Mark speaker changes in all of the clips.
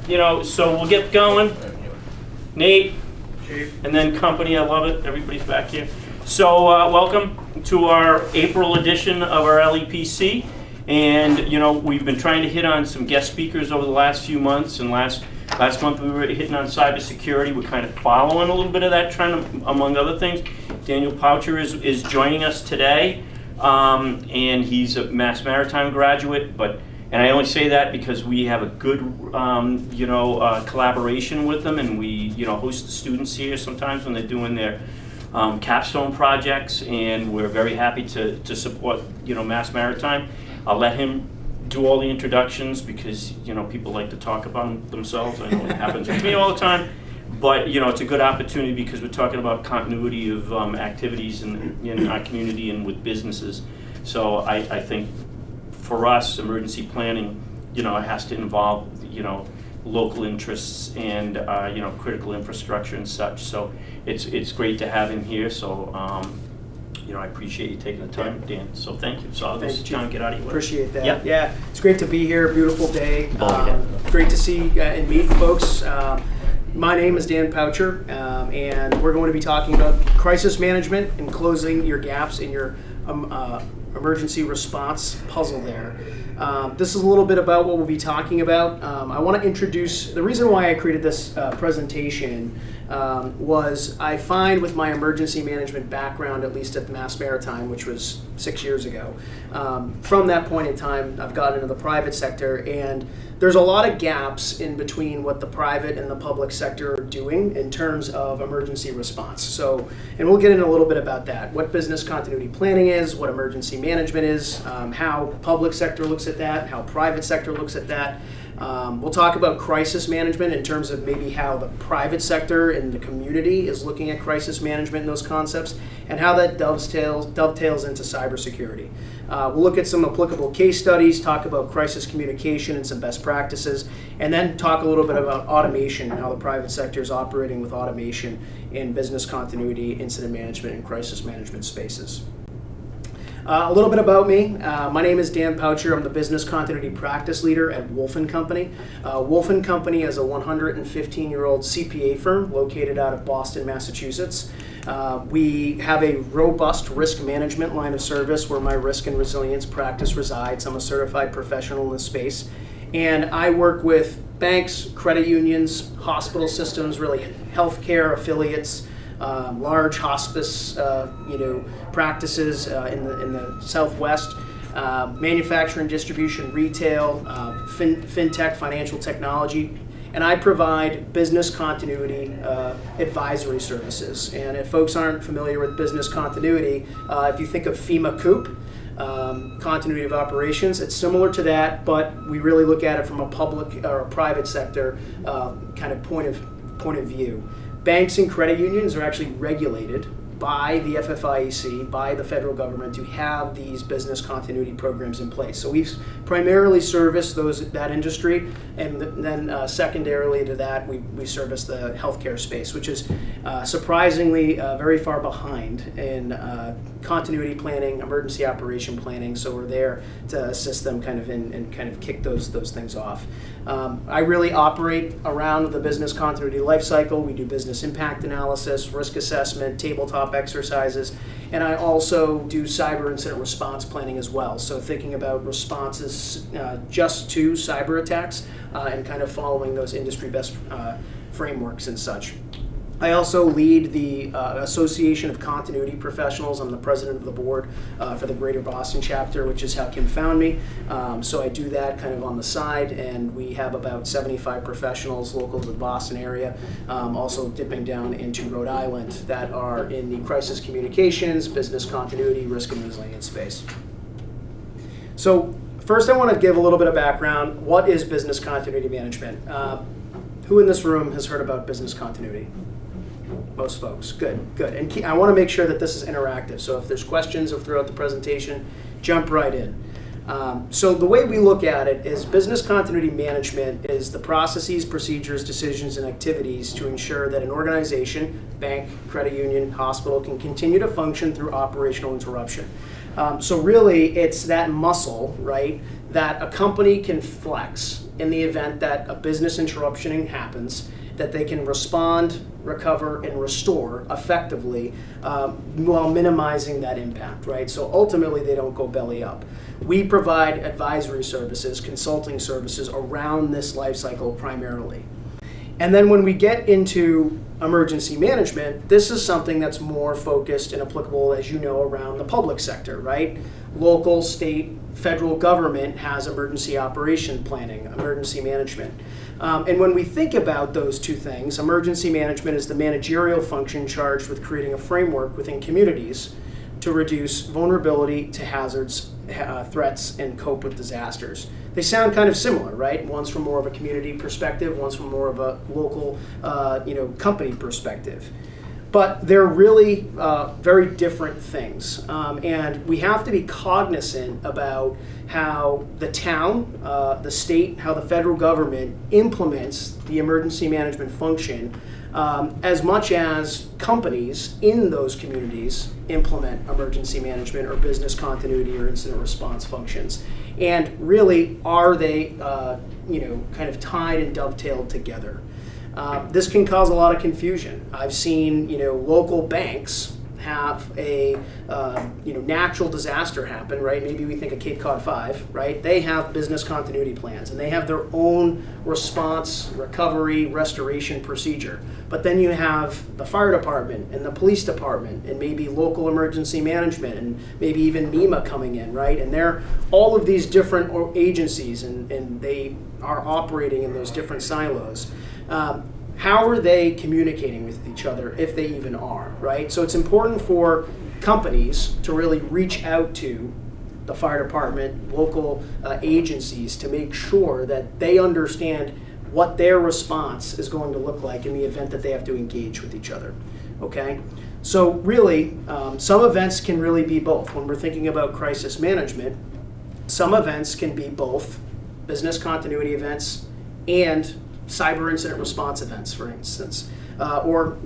Speaker 1: So we'll get going. Nate, and then company, I love it. Everybody's back here. So welcome to our April edition of our LEPC. And, we've been trying to hit on some guest speakers over the last few months. And last month we were hitting on cybersecurity. We're kind of following a little bit of that trend, among other things. Daniel Poucher is joining us today. And he's a Mass Maritime graduate, and I only say that because we have a good, collaboration with them, and we, host the students here sometimes when they're doing their capstone projects, and we're very happy to support, Mass Maritime. I'll let him do all the introductions because, people like to talk about themselves. I know it happens with me all the time. But, it's a good opportunity because we're talking about continuity of activities in our community and with businesses. So I think for us, emergency planning, it has to involve, local interests and, critical infrastructure and such. So it's great to have him here. So, I appreciate you taking the time, Dan. So thank you. So I'll just try and get out of your way.
Speaker 2: Appreciate that.
Speaker 1: Yep.
Speaker 2: Yeah, it's great to be here. Beautiful day.
Speaker 1: Yeah.
Speaker 2: Great to see and meet folks. My name is Dan Poucher, and we're going to be talking about crisis management and closing your gaps in your emergency response puzzle there. This is a little bit about what we'll be talking about. I want to introduce, the reason why I created this presentation was I find with my emergency management background, at least at the Mass Maritime, which was 6 years ago, from that point in time, I've gotten into the private sector, and there's a lot of gaps in between what the private and the public sector are doing in terms of emergency response. So, and we'll get into a little bit about that, what business continuity planning is, what emergency management is, how public sector looks at that, how private sector looks at that. We'll talk about crisis management in terms of maybe how the private sector and the community is looking at crisis management and those concepts, and how that dovetails into cybersecurity. We'll look at some applicable case studies, talk about crisis communication and some best practices, and then talk a little bit about automation and how the private sector is operating with automation in business continuity, incident management, and crisis management spaces. A little bit about me. My name is Dan Poucher. I'm the Business Continuity Practice Leader at Wolf & Company. Wolf & Company is a 115-year-old CPA firm located out of Boston, Massachusetts. We have a robust risk management line of service where my risk and resilience practice resides. I'm a certified professional in this space. And I work with banks, credit unions, hospital systems, really healthcare affiliates, large hospice, practices in the Southwest, manufacturing, distribution, retail, fintech, financial technology, and I provide business continuity advisory services. And if folks aren't familiar with business continuity, if you think of FEMA COOP, continuity of operations, it's similar to that, but we really look at it from a public or a private sector kind of point of view. Banks and credit unions are actually regulated by the FFIEC, by the federal government, to have these business continuity programs in place. So we've primarily serviced that industry, and then secondarily to that, we service the healthcare space, which is surprisingly very far behind in continuity planning, emergency operation planning. So we're there to assist them and kind of kick those things off. I really operate around the business continuity life cycle. We do business impact analysis, risk assessment, tabletop exercises, and I also do cyber incident response planning as well. So thinking about responses just to cyber attacks and kind of following those industry best frameworks and such. I also lead the Association of Continuity Professionals. I'm the president of the board for the Greater Boston chapter, which is how Kim found me. So I do that kind of on the side, and we have about 75 professionals local to the Boston area, also dipping down into Rhode Island, that are in the crisis communications, business continuity, risk and resilience space. So first I want to give a little bit of background. What is business continuity management? Who in this room has heard about business continuity? Most folks. Good. And I want to make sure that this is interactive. So if there's questions throughout the presentation, jump right in. So the way we look at it is business continuity management is the processes, procedures, decisions, and activities to ensure that an organization, bank, credit union, hospital, can continue to function through operational interruption. So really, it's that muscle, right, that a company can flex in the event that a business interruption happens, that they can respond, recover, and restore effectively while minimizing that impact, right? So ultimately, they don't go belly up. We provide advisory services, consulting services around this life cycle primarily. And then when we get into emergency management, this is something that's more focused and applicable, as you know, around the public sector, right? Local, state, federal government has emergency operation planning, emergency management. And when we think about those two things, emergency management is the managerial function charged with creating a framework within communities to reduce vulnerability to hazards, threats, and cope with disasters. They sound kind of similar, right? One's from more of a community perspective, one's from more of a local, company perspective. But they're really very different things. And we have to be cognizant about how the town, the state, how the federal government implements the emergency management function, as much as companies in those communities implement emergency management or business continuity or incident response functions. And really, are they kind of tied and dovetailed together? This can cause a lot of confusion. I've seen local banks have a natural disaster happen, right? Maybe we think of Cape Cod 5, right? They have business continuity plans and they have their own response, recovery, restoration procedure. But then you have the fire department and the police department and maybe local emergency management and maybe even MEMA coming in, right? And they're all of these different agencies and they are operating in those different silos. How are they communicating with each other, if they even are, right? So it's important for companies to really reach out to the fire department, local agencies, to make sure that they understand what their response is going to look like in the event that they have to engage with each other, okay? So really, some events can really be both. When we're thinking about crisis management, some events can be both business continuity events and cyber incident response events, for instance, or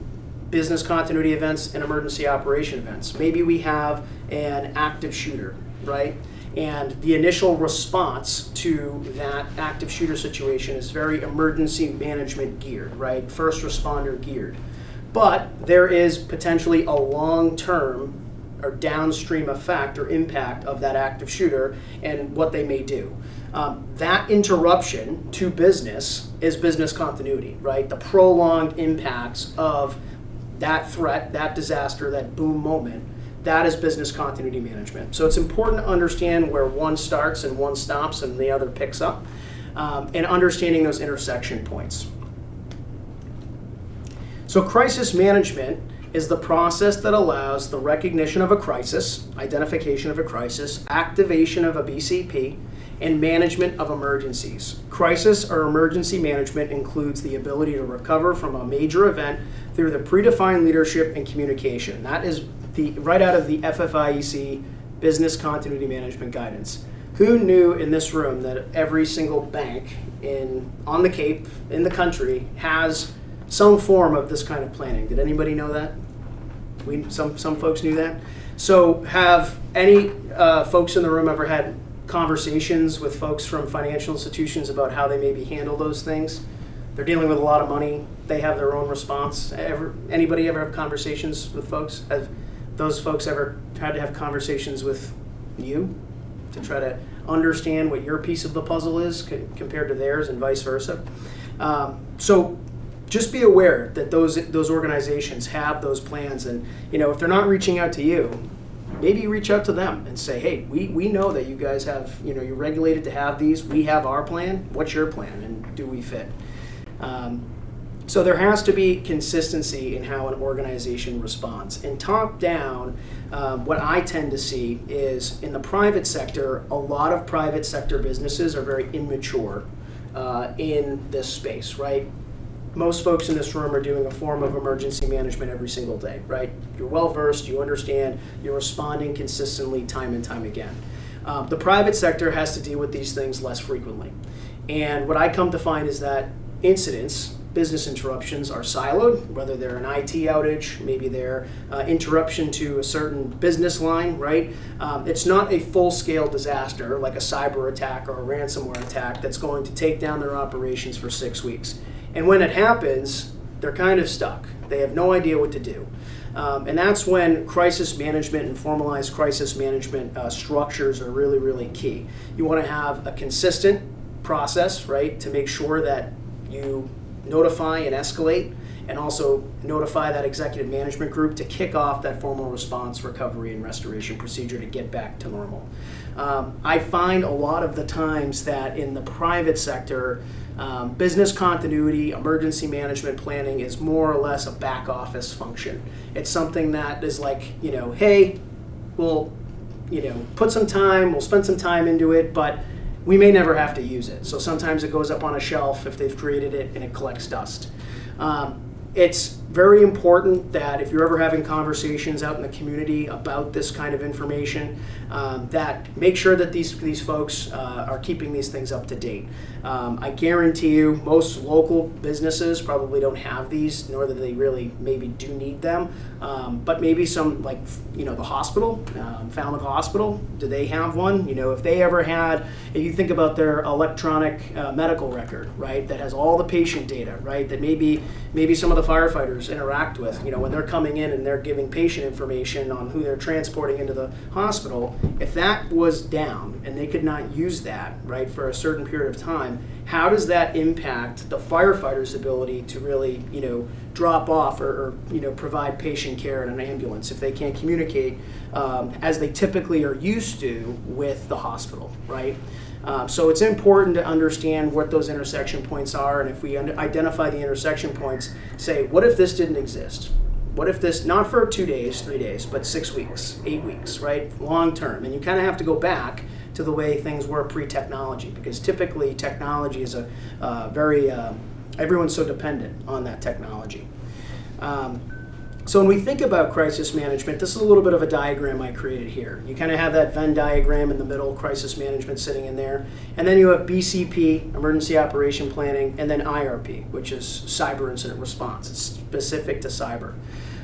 Speaker 2: business continuity events and emergency operation events. Maybe we have an active shooter, right? And the initial response to that active shooter situation is very emergency management geared, right? First responder geared. But there is potentially a long-term or downstream effect or impact of that active shooter and what they may do. That interruption to business is business continuity, right? The prolonged impacts of that threat, that disaster, that boom moment, that is business continuity management. So it's important to understand where one starts and one stops and the other picks up, and understanding those intersection points. So crisis management is the process that allows the recognition of a crisis, identification of a crisis, activation of a BCP, and management of emergencies. Crisis or emergency management includes the ability to recover from a major event through the predefined leadership and communication. That is right out of the FFIEC Business Continuity Management Guidance. Who knew in this room that every single bank on the Cape, in the country, has some form of this kind of planning? Did anybody know that? Some folks knew that. So have any folks in the room ever had conversations with folks from financial institutions about how they maybe handle those things? They're dealing with a lot of money. They have their own response. Anybody ever have conversations with folks? Have those folks ever tried to have conversations with you to try to understand what your piece of the puzzle is compared to theirs and vice versa? So just be aware that those organizations have those plans, and if they're not reaching out to you, maybe reach out to them and say, hey, we know that you guys have, you're regulated to have these. We have our plan. What's your plan, and do we fit? So there has to be consistency in how an organization responds. And top down, what I tend to see is in the private sector, a lot of private sector businesses are very immature in this space, right? Most folks in this room are doing a form of emergency management every single day, right? You're well versed, you understand, you're responding consistently time and time again. The private sector has to deal with these things less frequently. And what I come to find is that incidents business interruptions are siloed, whether they're an IT outage, maybe they're interruption to a certain business line, right? It's not a full-scale disaster like a cyber attack or a ransomware attack that's going to take down their operations for 6 weeks. And when it happens, they're kind of stuck. They have no idea what to do. And that's when crisis management and formalized crisis management structures are really, really key. You want to have a consistent process, right, to make sure that you notify and escalate, and also notify that executive management group to kick off that formal response, recovery, and restoration procedure to get back to normal. I find a lot of the times that in the private sector, business continuity, emergency management planning is more or less a back office function. It's something that is like, hey, we'll, put some time, we'll spend some time into it, but we may never have to use it. So sometimes it goes up on a shelf if they've created it and it collects dust. It's very important that if you're ever having conversations out in the community about this kind of information, that make sure that these folks are keeping these things up to date. I guarantee you most local businesses probably don't have these, nor that they really maybe do need them. But maybe some, like, the hospital, Falmouth Hospital, do they have one? If they ever had, if you think about their electronic medical record, right, that has all the patient data, right, that maybe some of the firefighters interact with, when they're coming in and they're giving patient information on who they're transporting into the hospital, if that was down and they could not use that, right, for a certain period of time, how does that impact the firefighters' ability to really, drop off or provide patient care in an ambulance if they can't communicate as they typically are used to with the hospital, right? So it's important to understand what those intersection points are, and if we identify the intersection points, say, what if this didn't exist? What if this, not for 2 days, 3 days, but 6 weeks, 8 weeks, right? Long term. And you kind of have to go back to the way things were pre-technology, because typically technology is everyone's so dependent on that technology. So when we think about crisis management, this is a little bit of a diagram I created here. You kind of have that Venn diagram in the middle, crisis management sitting in there. And then you have BCP, emergency operation planning, and then IRP, which is cyber incident response. It's specific to cyber.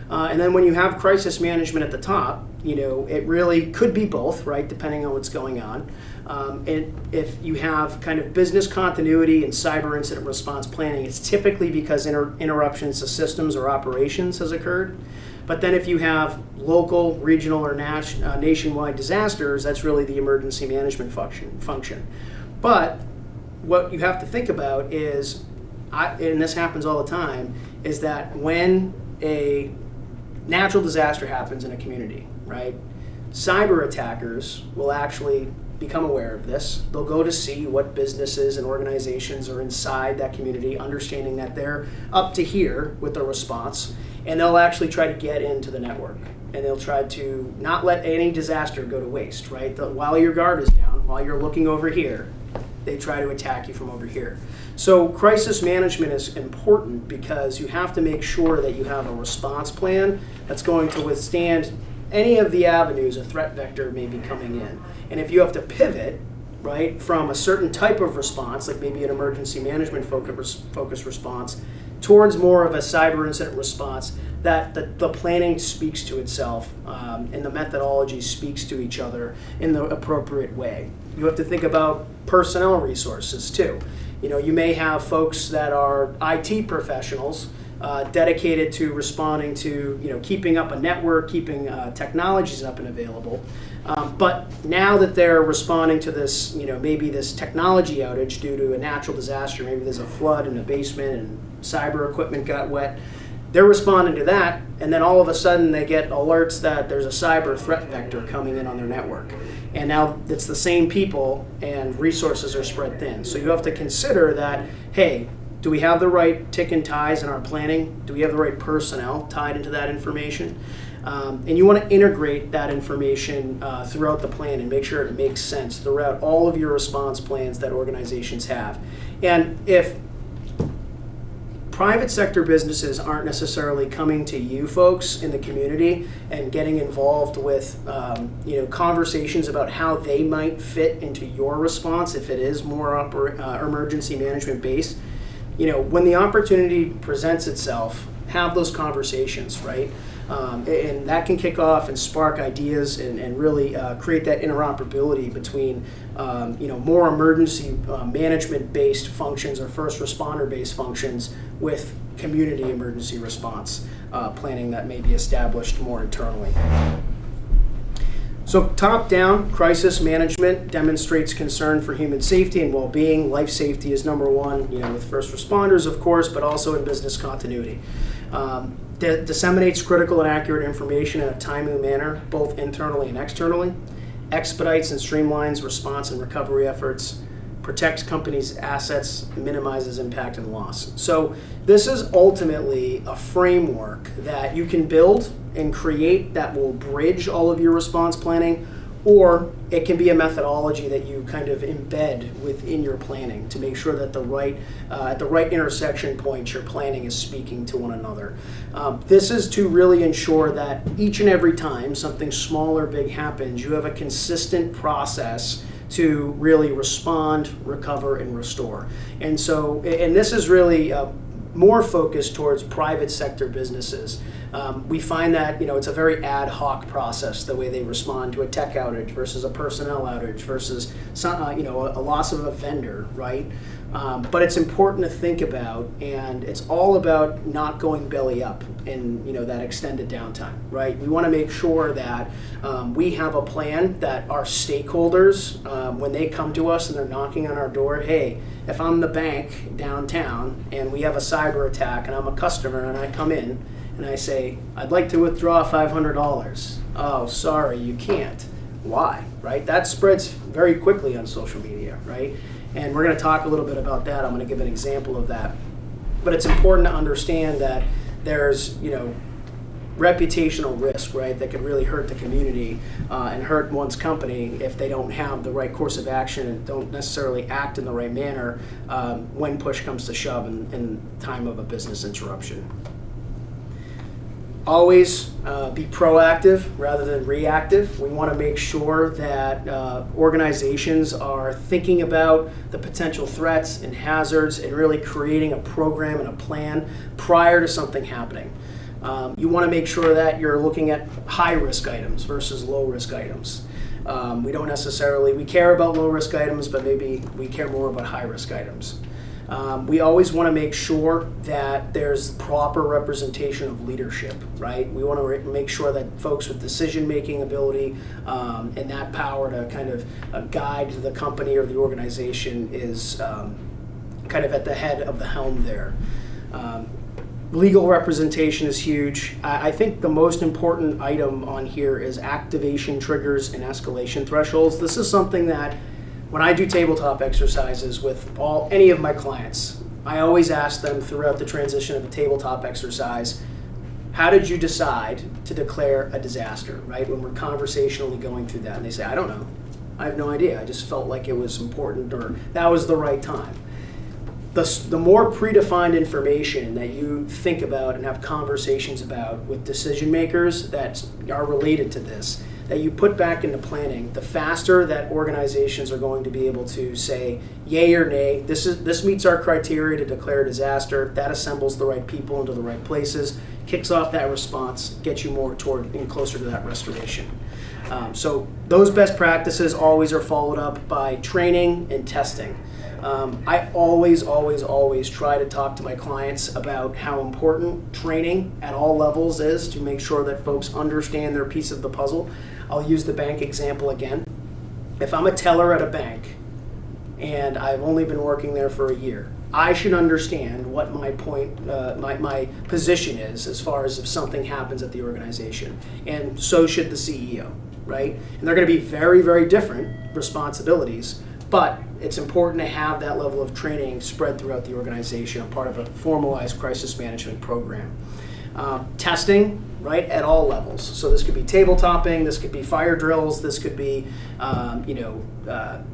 Speaker 2: And then when you have crisis management at the top, it really could be both, right, depending on what's going on. And if you have kind of business continuity and cyber incident response planning, it's typically because interruptions to systems or operations has occurred. But then if you have local, regional, or nationwide disasters, that's really the emergency management function. But what you have to think about is, and this happens all the time, is that when a natural disaster happens in a community, right, cyber attackers will actually become aware of this. They'll go to see what businesses and organizations are inside that community, understanding that they're up to here with the response, and they'll actually try to get into the network. And they'll try to not let any disaster go to waste, right? While your guard is down, while you're looking over here, they try to attack you from over here. So crisis management is important because you have to make sure that you have a response plan that's going to withstand any of the avenues a threat vector may be coming in. And if you have to pivot, right, from a certain type of response, like maybe an emergency management focused response, towards more of a cyber incident response, that the planning speaks to itself and the methodology speaks to each other in the appropriate way. You have to think about personnel resources too. You may have folks that are IT professionals dedicated to responding to, keeping up a network, keeping technologies up and available. But now that they're responding to this, maybe this technology outage due to a natural disaster, maybe there's a flood in a basement and cyber equipment got wet, they're responding to that, and then all of a sudden they get alerts that there's a cyber threat vector coming in on their network. And now it's the same people and resources are spread thin. So you have to consider that, hey, do we have the right tick and ties in our planning? Do we have the right personnel tied into that information? And you want to integrate that information throughout the plan and make sure it makes sense throughout all of your response plans that organizations have. And if private sector businesses aren't necessarily coming to you folks in the community and getting involved with conversations about how they might fit into your response if it is more emergency management based, when the opportunity presents itself, have those conversations, right? And that can kick off and spark ideas and really create that interoperability between, more emergency management-based functions or first responder-based functions with community emergency response planning that may be established more internally. So top-down crisis management demonstrates concern for human safety and well-being. Life safety is number one, with first responders, of course, but also in business continuity. Disseminates critical and accurate information in a timely manner, both internally and externally. Expedites and streamlines response and recovery efforts. Protects companies' assets, and minimizes impact and loss. So this is ultimately a framework that you can build and create that will bridge all of your response planning, or it can be a methodology that you kind of embed within your planning to make sure that at the right intersection points your planning is speaking to one another. This is to really ensure that each and every time something small or big happens, you have a consistent process to really respond, recover, and restore. And this is really more focused towards private sector businesses. We find that it's a very ad hoc process, the way they respond to a tech outage versus a personnel outage versus a loss of a vendor, right? But it's important to think about, and it's all about not going belly up in that extended downtime, right? We want to make sure that we have a plan that our stakeholders, when they come to us and they're knocking on our door, hey, if I'm the bank downtown and we have a cyber attack and I'm a customer and I come in and I say, I'd like to withdraw $500. Oh, sorry, you can't. Why, right? That spreads very quickly on social media, right? And we're going to talk a little bit about that. I'm going to give an example of that. But it's important to understand that there's, reputational risk, right, that could really hurt the community and hurt one's company if they don't have the right course of action and don't necessarily act in the right manner when push comes to shove in time of a business interruption. Always be proactive rather than reactive. We want to make sure that organizations are thinking about the potential threats and hazards and really creating a program and a plan prior to something happening. You want to make sure that you're looking at high-risk items versus low-risk items. We care about low-risk items, but maybe we care more about high-risk items. We always want to make sure that there's proper representation of leadership, right? We want to make sure that folks with decision-making ability and that power to kind of guide the company or the organization is kind of at the head of the helm there. Legal representation is huge. I think the most important item on here is activation triggers and escalation thresholds. This is something that when I do tabletop exercises with any of my clients, I always ask them throughout the transition of a tabletop exercise, how did you decide to declare a disaster, right? When we're conversationally going through that, and they say, I don't know. I have no idea. I just felt like it was important or that was the right time. The more predefined information that you think about and have conversations about with decision makers that are related to this, that you put back into planning, the faster that organizations are going to be able to say yay or nay, this meets our criteria to declare a disaster, that assembles the right people into the right places, kicks off that response, gets you more toward and closer to that restoration. So those best practices always are followed up by training and testing. I always try to talk to my clients about how important training at all levels is to make sure that folks understand their piece of the puzzle. I'll use the bank example again. If I'm a teller at a bank and I've only been working there for a year, I should understand what my position is as far as if something happens at the organization, and so should the CEO, right? And they're going to be very, very different responsibilities, but it's important to have that level of training spread throughout the organization, part of a formalized crisis management program. Testing, right, at all levels. So this could be tabletopping, this could be fire drills, this could be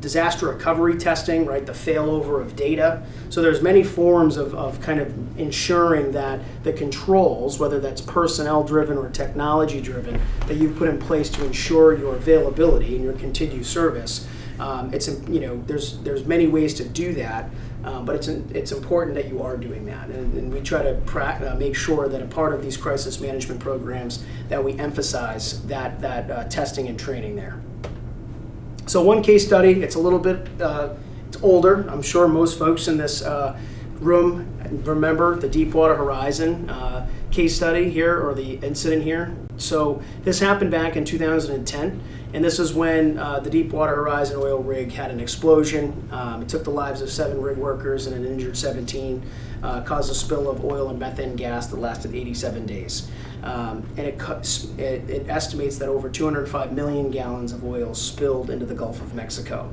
Speaker 2: disaster recovery testing, right, the failover of data. So there's many forms of kind of ensuring that the controls, whether that's personnel driven or technology driven, that you've put in place to ensure your availability and your continued service. There's many ways to do that, But it's important that you are doing that, and we try to make sure that a part of these crisis management programs that we emphasize that testing and training there. So one case study, it's a little bit it's older. I'm sure most folks in this room remember the Deepwater Horizon case study here, or the incident here. So this happened back in 2010, and this is when the Deepwater Horizon oil rig had an explosion. It took the lives of 7 rig workers and it injured 17, caused a spill of oil and methane gas that lasted 87 days. And it estimates that over 205 million gallons of oil spilled into the Gulf of Mexico.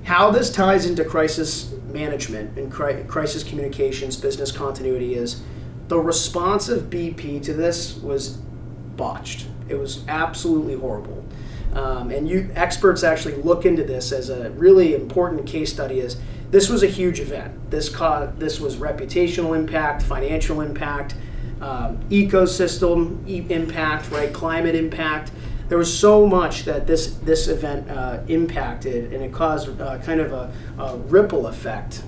Speaker 2: How this ties into crisis management and crisis communications, business continuity, is the response of BP to this was botched. It was absolutely horrible. And experts actually look into this as a really important case study. Is this was a huge event. This was reputational impact, financial impact, ecosystem impact, right? Climate impact. There was so much that this event impacted, and it caused kind of a ripple effect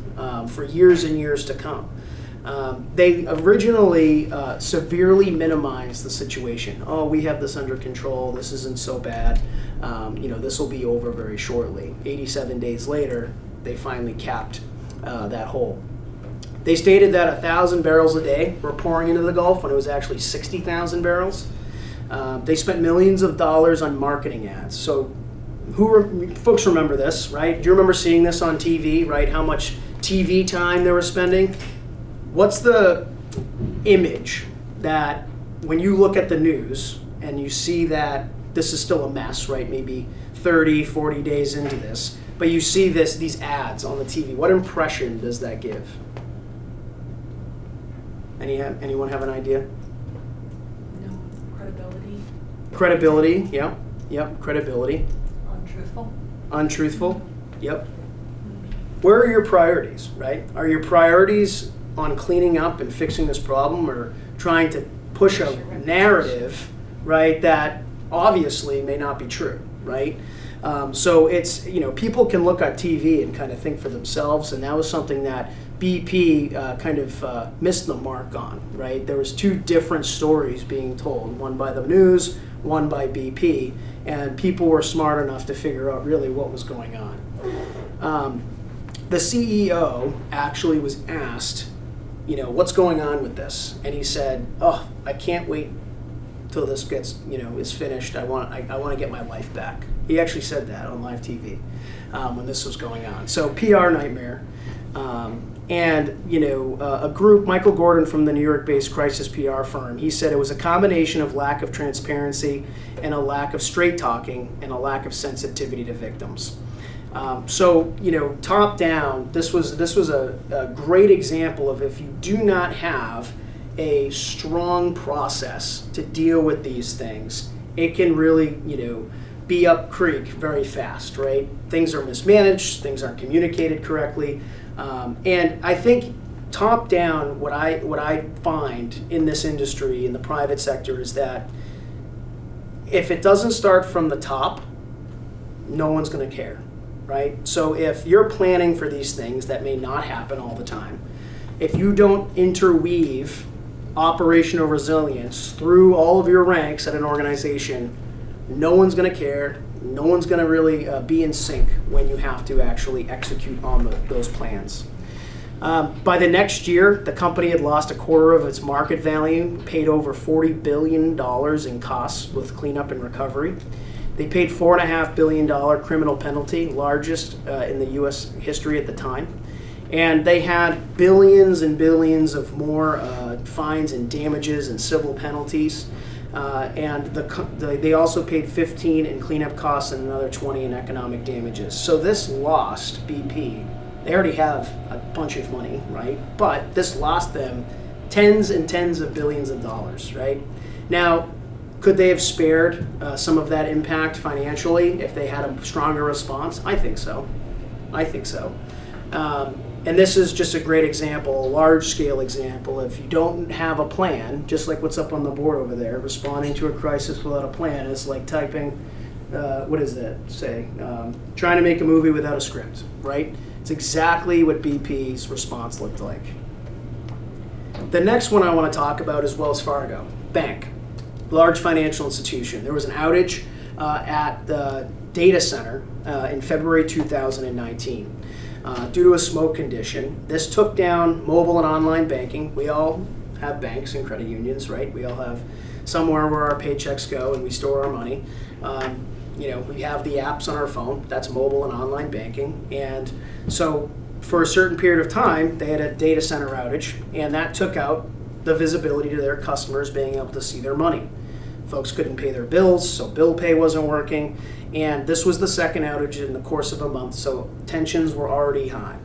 Speaker 2: for years and years to come. They originally severely minimized the situation. Oh, we have this under control. This isn't so bad. This will be over very shortly. 87 days later, they finally capped that hole. They stated that 1,000 barrels a day were pouring into the Gulf when it was actually 60,000 barrels. They spent millions of dollars on marketing ads. So folks remember this, right? Do you remember seeing this on TV, right? How much TV time they were spending? What's the image that when you look at the news and you see that this is still a mess, right? Maybe 30, 40 days into this, but you see these ads on the TV. What impression does that give? Anyone have an idea?
Speaker 3: No. Credibility.
Speaker 2: Credibility, yep, credibility. Untruthful, yep. Where are your priorities, right? Are your priorities on cleaning up and fixing this problem, or trying to push a narrative, right, that obviously may not be true, right? So it's, people can look at TV and kind of think for themselves, and that was something that BP kind of missed the mark on, right? There was 2 different stories being told, one by the news, one by BP, and people were smart enough to figure out really what was going on. The CEO actually was asked, what's going on with this? And he said, oh, I can't wait till this gets, is finished. I want to get my life back. He actually said that on live TV when this was going on. So PR nightmare. A group, Michael Gordon from the New York-based crisis PR firm, he said it was a combination of lack of transparency and a lack of straight talking and a lack of sensitivity to victims. Top down, this was a great example of, if you do not have a strong process to deal with these things, it can really, be up creek very fast, right? Things are mismanaged, things aren't communicated correctly. And I think top down, what I find in this industry, in the private sector, is that if it doesn't start from the top, no one's going to care, right? So if you're planning for these things that may not happen all the time, if you don't interweave operational resilience through all of your ranks at an organization, no one's going to care. No one's going to really be in sync when you have to actually execute on those plans. By the next year, the company had lost a quarter of its market value, paid over $40 billion in costs with cleanup and recovery. They paid $4.5 billion criminal penalty, largest in the U.S. history at the time. And they had billions and billions of more fines and damages and civil penalties. They also paid 15 in cleanup costs and another 20 in economic damages. So this lost BP. They already have a bunch of money, right? But this lost them tens and tens of billions of dollars, right? Now, could they have spared some of that impact financially if they had a stronger response? I think so. And this is just a great example, a large-scale example. If you don't have a plan, just like what's up on the board over there, responding to a crisis without a plan is like typing what does that say? Trying to make a movie without a script, right? It's exactly what BP's response looked like. The next one I want to talk about is Wells Fargo, bank, large financial institution. There was an outage at the data center in February 2019 due to a smoke condition. This took down mobile and online banking. We all have banks and credit unions, right? We all have somewhere where our paychecks go and we store our money. We have the apps on our phone. That's mobile and online banking. And so for a certain period of time, they had a data center outage, and that took out the visibility to their customers being able to see their money. Folks couldn't pay their bills, so bill pay wasn't working. And this was the second outage in the course of a month, so tensions were already high.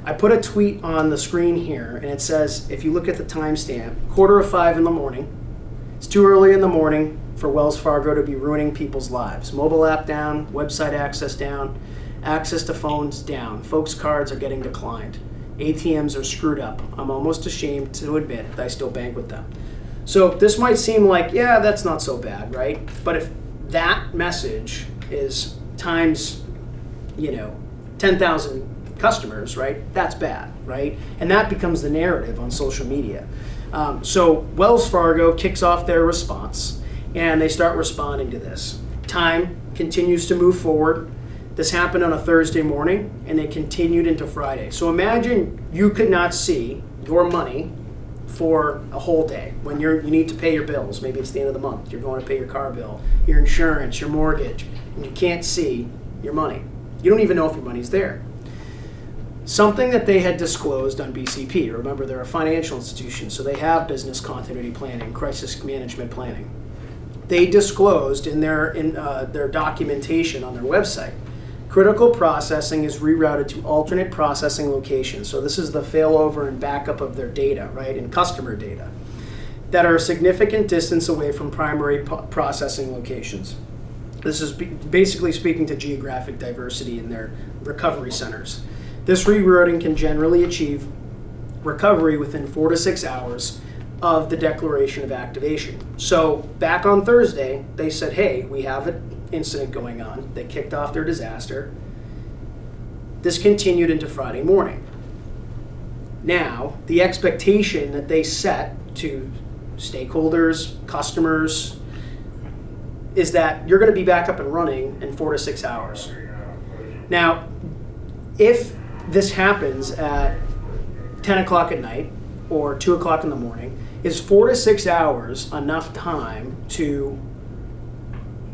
Speaker 2: I put a tweet on the screen here, and it says, if you look at the timestamp, 4:45 in the morning. It's too early in the morning for Wells Fargo to be ruining people's lives. Mobile app down, website access down, access to phones down. Folks' cards are getting declined. ATMs are screwed up. I'm almost ashamed to admit that I still bank with them. So this might seem like, yeah, that's not so bad, right? But if that message is times, 10,000 customers, right? That's bad, right? And that becomes the narrative on social media. So Wells Fargo kicks off their response, and they start responding to this. Time continues to move forward. This happened on a Thursday morning, and they continued into Friday. So imagine you could not see your money for a whole day when you need to pay your bills. Maybe it's the end of the month. You're going to pay your car bill, your insurance, your mortgage, and you can't see your money. You don't even know if your money's there. Something that they had disclosed on BCP. Remember, they're a financial institution, so they have business continuity planning, crisis management planning. They disclosed in their documentation on their website, critical processing is rerouted to alternate processing locations. So this is the failover and backup of their data, right, and customer data, that are a significant distance away from primary processing locations. This is basically speaking to geographic diversity in their recovery centers. This rerouting can generally achieve recovery within 4 to 6 hours of the declaration of activation. So back on Thursday, they said, hey, we have an incident going on. They kicked off their disaster. This continued into Friday morning. Now, the expectation that they set to stakeholders, customers, is that you're going to be back up and running in 4 to 6 hours. Now, if this happens at 10 o'clock at night or 2 o'clock in the morning, is 4 to 6 hours enough time to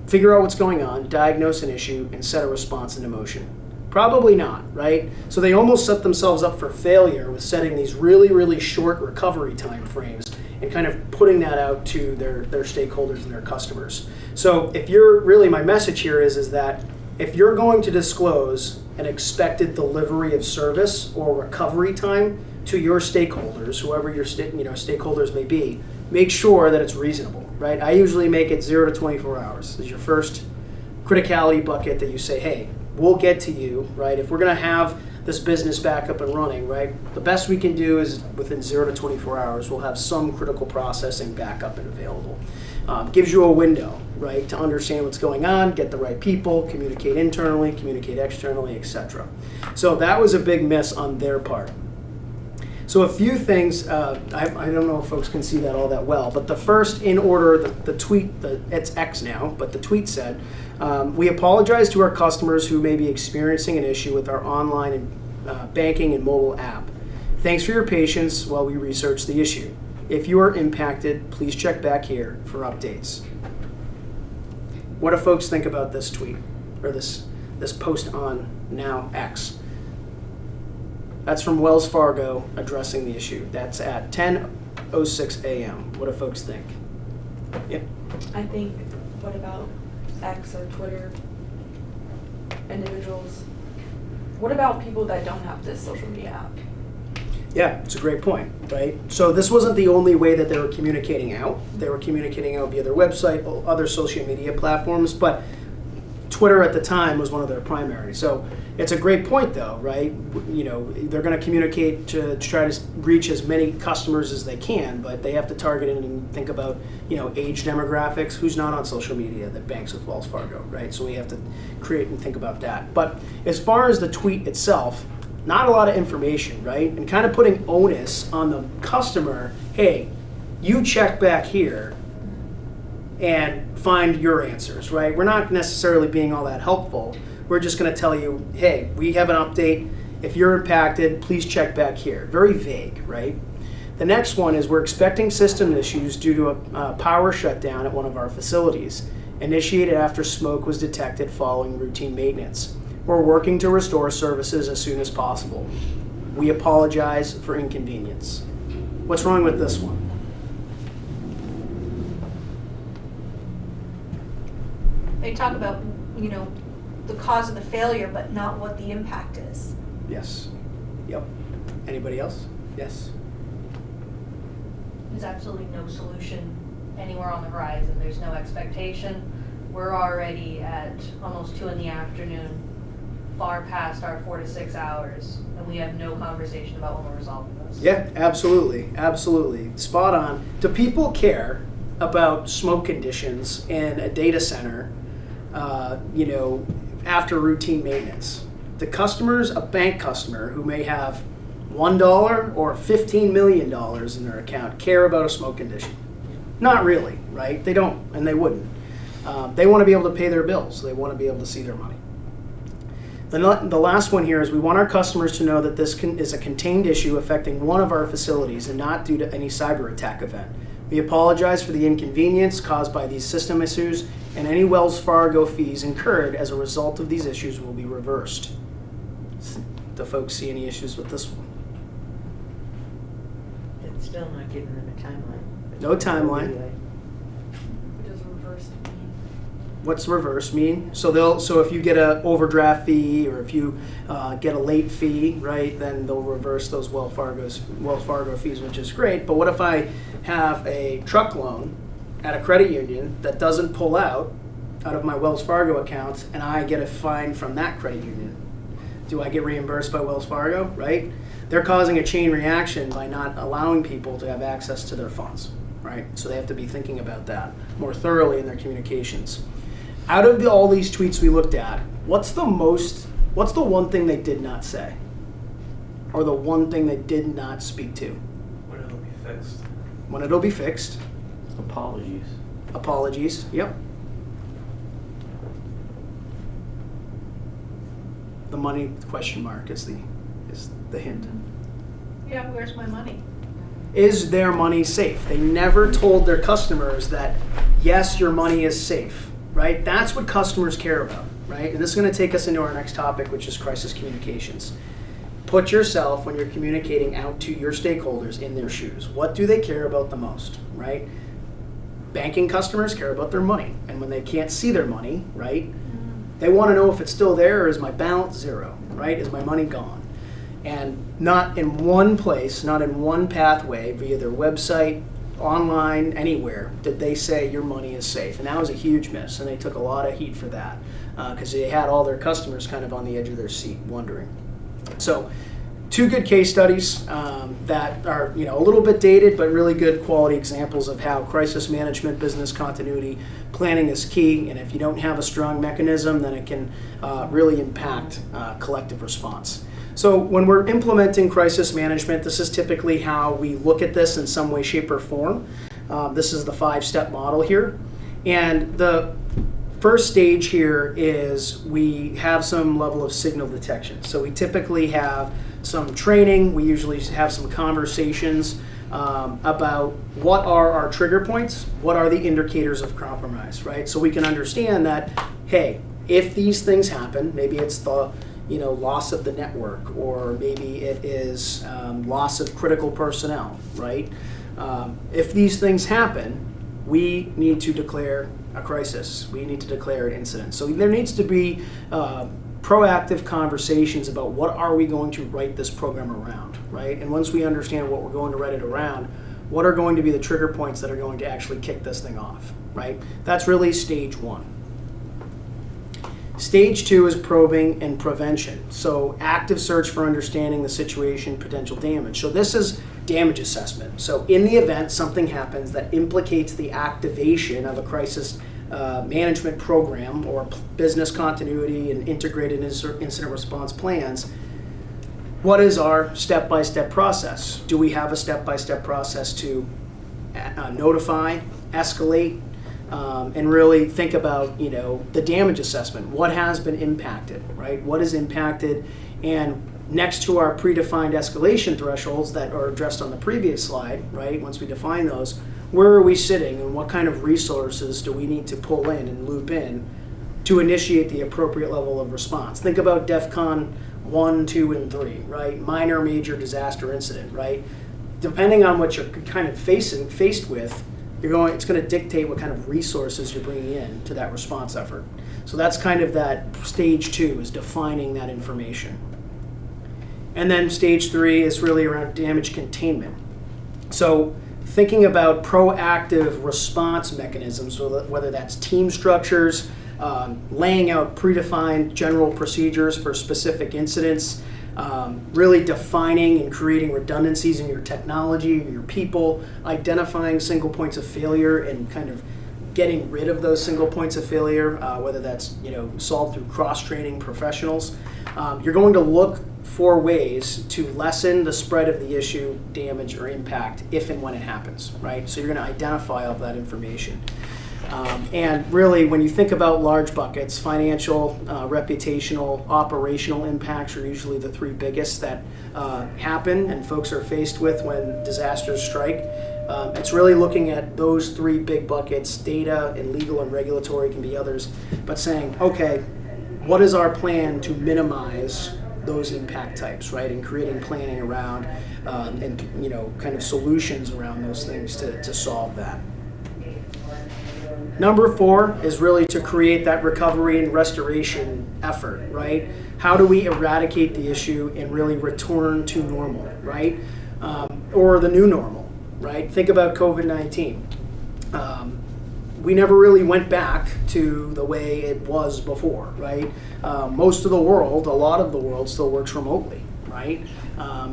Speaker 2: figure out what's going on, diagnose an issue, and set a response into motion? Probably not, right? So they almost set themselves up for failure with setting these really, really short recovery time frames and kind of putting that out to their stakeholders and their customers. So if you're really, my message here is that if you're going to disclose an expected delivery of service or recovery time to your stakeholders, whoever your stakeholders may be, make sure that it's reasonable, right? I usually make it 0 to 24 hours. This is your first criticality bucket that you say, hey, we'll get to you, right? If we're going to have this business back up and running, right, the best we can do is within 0 to 24 hours, we'll have some critical processing back up and available. Gives you a window, right, to understand what's going on, get the right people, communicate internally, communicate externally, etc. So that was a big miss on their part. So a few things, I don't know if folks can see that all that well, but the first in order, the tweet, it's X now, but the tweet said, we apologize to our customers who may be experiencing an issue with our online and banking and mobile app. Thanks for your patience while we research the issue. If you are impacted, please check back here for updates. What do folks think about this tweet or this post on now X? That's from Wells Fargo addressing the issue. That's at 10:06 a.m. What do folks think? Yep.
Speaker 3: I think, what about X or Twitter? Individuals? What about people that don't have this social media app?
Speaker 2: Yeah, it's a great point, right? So this wasn't the only way that they were communicating out. They were communicating out via their website, other social media platforms, but Twitter at the time was one of their primary. So it's a great point, though, right? You know, they're going to communicate to try to reach as many customers as they can, but they have to target it and think about, you know, age demographics. Who's not on social media that banks with Wells Fargo, right? So we have to create and think about that. But as far as the tweet itself, not a lot of information, right? And kind of putting onus on the customer. Hey, you check back here and find your answers, right? We're not necessarily being all that helpful. We're just going to tell you, hey, we have an update. If you're impacted, please check back here. Very vague, right? The next one is we're expecting system issues due to a power shutdown at one of our facilities, initiated after smoke was detected following routine maintenance. We're working to restore services as soon as possible. We apologize for inconvenience. What's wrong with this one?
Speaker 4: They talk about, you know, the cause of the failure, but not what the impact is.
Speaker 2: Yes. Yep. Anybody else? Yes.
Speaker 5: There's absolutely no solution anywhere on the horizon. There's no expectation. We're already at almost 2 p.m, far past our 4 to 6 hours, and we have no conversation about when we're resolving this.
Speaker 2: Yeah, absolutely. Absolutely. Spot on. Do people care about smoke conditions in a data center, you know, after routine maintenance? The customers, a bank customer who may have $1 or $15 million in their account, care about a smoke condition? Not really, right? They don't, and they wouldn't. They want to be able to pay their bills. They want to be able to see their money. The last one here is we want our customers to know that this is a contained issue affecting one of our facilities and not due to any cyber attack event. We apologize for the inconvenience caused by these system issues, and any Wells Fargo fees incurred as a result of these issues will be reversed. Do folks see any issues with this one?
Speaker 6: It's still not giving them a timeline.
Speaker 2: No timeline.
Speaker 3: What does reverse mean?
Speaker 2: What's reverse mean? So if you get an overdraft fee or if you get a late fee, right, then they'll reverse those Wells Fargo fees, which is great. But what if I have a truck loan at a credit union that doesn't pull out of my Wells Fargo account and I get a fine from that credit union? Do I get reimbursed by Wells Fargo, right? They're causing a chain reaction by not allowing people to have access to their funds, right? So they have to be thinking about that more thoroughly in their communications. Out of all these tweets we looked at, what's the one thing they did not say? Or the one thing they did not speak to?
Speaker 7: When it'll be fixed.
Speaker 2: When it'll be fixed.
Speaker 1: Apologies.
Speaker 2: Apologies, yep. The money question mark is the hint.
Speaker 4: Yeah, where's my money?
Speaker 2: Is their money safe? They never told their customers that, yes, your money is safe, right? That's what customers care about, right? And this is going to take us into our next topic, which is crisis communications. Put yourself, when you're communicating out to your stakeholders, in their shoes. What do they care about the most, right? Banking customers care about their money. And when they can't see their money, right, they want to know if it's still there or is my balance zero, right? Is my money gone? And not in one place, not in one pathway, via their website, online, anywhere, did they say your money is safe. And that was a huge miss, and they took a lot of heat for that because they had all their customers kind of on the edge of their seat wondering. So 2 good case studies that are, you know, a little bit dated, but really good quality examples of how crisis management, business continuity, planning is key. And if you don't have a strong mechanism, then it can really impact collective response. So when we're implementing crisis management, this is typically how we look at this in some way, shape, or form. This is the 5-step model here. And the first stage here is we have some level of signal detection. So we typically have some training. We usually have some conversations about what are our trigger points, what are the indicators of compromise, right? So we can understand that, hey, if these things happen, maybe it's the loss of the network, or maybe it is loss of critical personnel, right? If these things happen, we need to declare a crisis. We need to declare an incident. So there needs to be proactive conversations about what are we going to write this program around, right? And once we understand what we're going to write it around, what are going to be the trigger points that are going to actually kick this thing off, right? That's really stage 1. Stage 2 is probing and prevention. So active search for understanding the situation, potential damage. So this is damage assessment. So in the event something happens that implicates the activation of a crisis management program or business continuity and integrated incident response plans, what is our step-by-step process? Do we have a step-by-step process to notify, escalate, and really think about, the damage assessment? What has been impacted, right? What is impacted? And next to our predefined escalation thresholds that are addressed on the previous slide, right? Once we define those, where are we sitting and what kind of resources do we need to pull in and loop in to initiate the appropriate level of response? Think about DEFCON 1, 2, and 3, right? Minor, major disaster incident, right? Depending on what you're kind of faced with, it's going to dictate what kind of resources you're bringing in to that response effort. So that's kind of that stage 2 is defining that information. And then stage 3 is really around damage containment. So thinking about proactive response mechanisms, so whether that's team structures, laying out predefined general procedures for specific incidents, really defining and creating redundancies in your technology, your people, identifying single points of failure and kind of getting rid of those single points of failure, whether that's solved through cross-training professionals. You're going to look for ways to lessen the spread of the issue, damage, or impact if and when it happens, right? So you're going to identify all of that information. And really, when you think about large buckets, financial, reputational, operational impacts are usually the 3 biggest that happen and folks are faced with when disasters strike. It's really looking at those 3 big buckets. Data and legal and regulatory can be others, but saying, okay, what is our plan to minimize those impact types, right? And creating planning around and kind of solutions around those things to solve that. Number 4 is really to create that recovery and restoration effort, right? How do we eradicate the issue and really return to normal, right? Or the new normal, right? Think about COVID-19. We never really went back to the way it was before, right? Most of the world, a lot of the world still works remotely, right?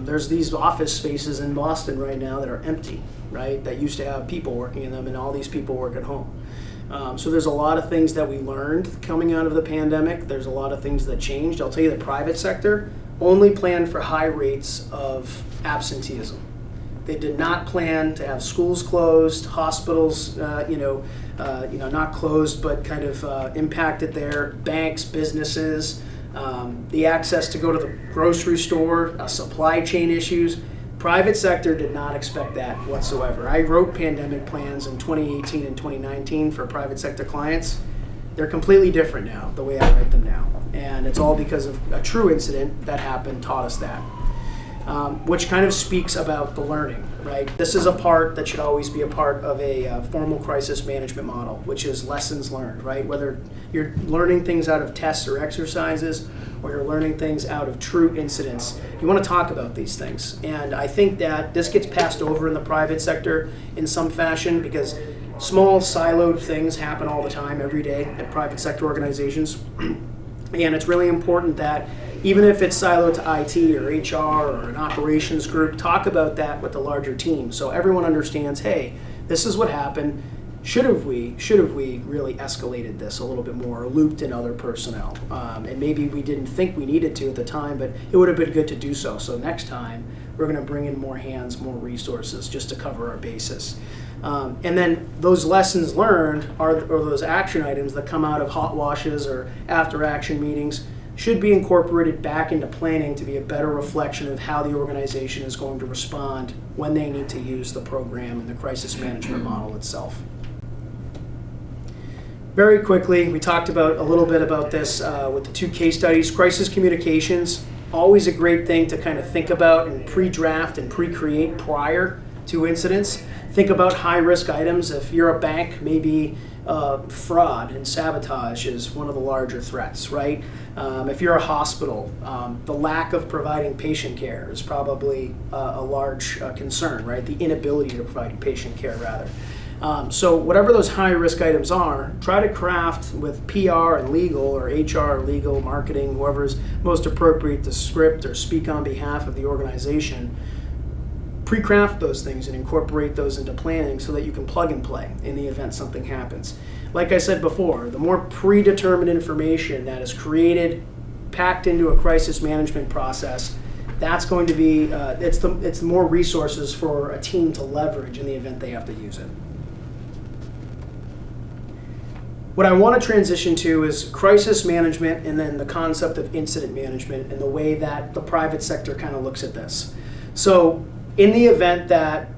Speaker 2: There's these office spaces in Boston right now that are empty, right? That used to have people working in them, and all these people work at home. So there's a lot of things that we learned coming out of the pandemic. There's a lot of things that changed. I'll tell you, the private sector only planned for high rates of absenteeism. They did not plan to have schools closed, hospitals, not closed, but kind of impacted there, banks, businesses, the access to go to the grocery store, supply chain issues. Private sector did not expect that whatsoever. I wrote pandemic plans in 2018 and 2019 for private sector clients. They're completely different now, the way I write them now. And it's all because of a true incident that happened taught us that. Which kind of speaks about the learning, right? This is a part that should always be a part of a formal crisis management model, which is lessons learned, right? Whether you're learning things out of tests or exercises, or you're learning things out of true incidents, you want to talk about these things. And I think that this gets passed over in the private sector in some fashion because small siloed things happen all the time, every day at private sector organizations. And it's really important that even if it's siloed to IT or HR or an operations group, talk about that with the larger team so everyone understands, hey, this is what happened. Should have we really escalated this a little bit more or looped in other personnel? And maybe we didn't think we needed to at the time, but it would have been good to do so. So next time, we're going to bring in more hands, more resources just to cover our bases. And then those lessons learned are those action items that come out of hot washes or after action meetings should be incorporated back into planning to be a better reflection of how the organization is going to respond when they need to use the program and the crisis management model itself. Very quickly, we talked about a little bit about this with the 2 case studies. Crisis communications, always a great thing to kind of think about and pre-draft and pre-create prior to incidents. Think about high-risk items. If you're a bank, maybe fraud and sabotage is one of the larger threats, right? If you're a hospital, the lack of providing patient care is probably a large concern, right? The inability to provide patient care, rather. So whatever those high-risk items are, try to craft with PR and legal, or HR, legal, marketing, whoever's most appropriate to script or speak on behalf of the organization, pre-craft those things and incorporate those into planning so that you can plug and play in the event something happens. Like I said before, the more predetermined information that is created, packed into a crisis management process, that's going to be, it's more resources for a team to leverage in the event they have to use it. What I want to transition to is crisis management, and then the concept of incident management and the way that the private sector kind of looks at this. So in the event that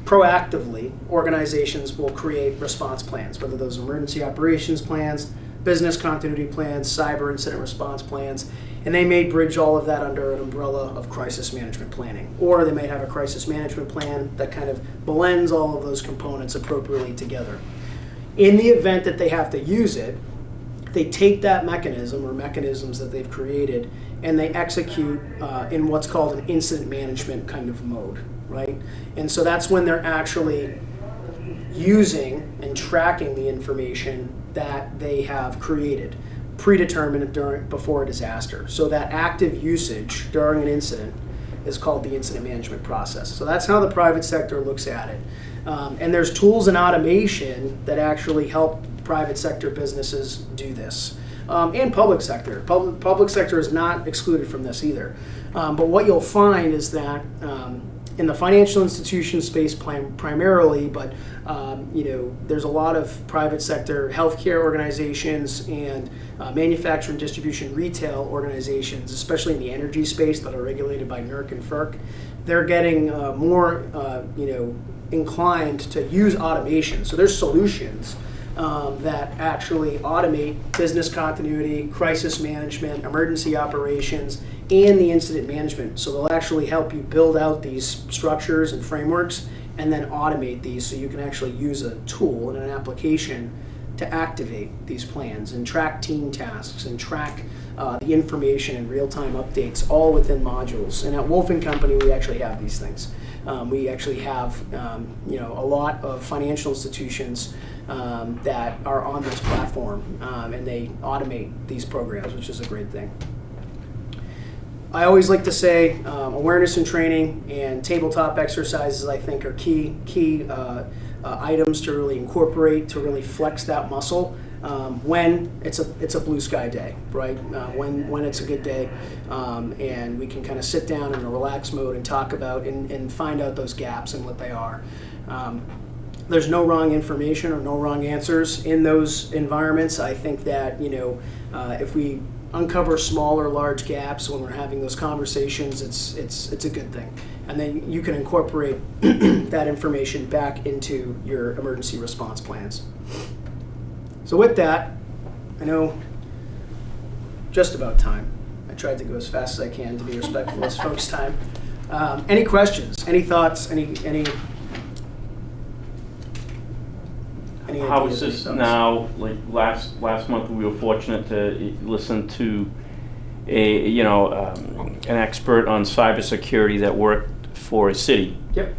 Speaker 2: proactively, organizations will create response plans, whether those emergency operations plans, business continuity plans, cyber incident response plans, and they may bridge all of that under an umbrella of crisis management planning. Or they may have a crisis management plan that kind of blends all of those components appropriately together. In the event that they have to use it, they take that mechanism or mechanisms that they've created and they execute in what's called an incident management kind of mode, right? And so that's when they're actually using and tracking the information that they have created, predetermined before a disaster. So that active usage during an incident is called the incident management process. So that's how the private sector looks at it. And there's tools and automation that actually help private sector businesses do this. And public sector. Public sector is not excluded from this either. But what you'll find is that in the financial institution space primarily, but there's a lot of private sector healthcare organizations and manufacturing, distribution, retail organizations, especially in the energy space that are regulated by NERC and FERC. They're getting more inclined to use automation. So there's solutions that actually automate business continuity, crisis management, emergency operations, and the incident management. So they'll actually help you build out these structures and frameworks and then automate these so you can actually use a tool and an application to activate these plans and track team tasks and track the information and real-time updates all within modules. And at Wolf & Company, we actually have these things. We actually have a lot of financial institutions that are on this platform, and they automate these programs, which is a great thing. I always like to say awareness and training and tabletop exercises, I think, are key items to really incorporate, to really flex that muscle when it's a blue sky day, right? When it's a good day, and we can kind of sit down in a relaxed mode and talk about and find out those gaps and what they are. There's no wrong information or no wrong answers in those environments. I think that if we uncover small or large gaps when we're having those conversations, it's a good thing. And then you can incorporate that information back into your emergency response plans. So with that, I know just about time. I tried to go as fast as I can to be respectful of folks' time. Any questions? Any thoughts? Any
Speaker 1: How
Speaker 2: ideas,
Speaker 1: is this
Speaker 2: any thoughts?
Speaker 1: now? Like last month, we were fortunate to listen to an expert on cybersecurity that worked for a city.
Speaker 2: Yep.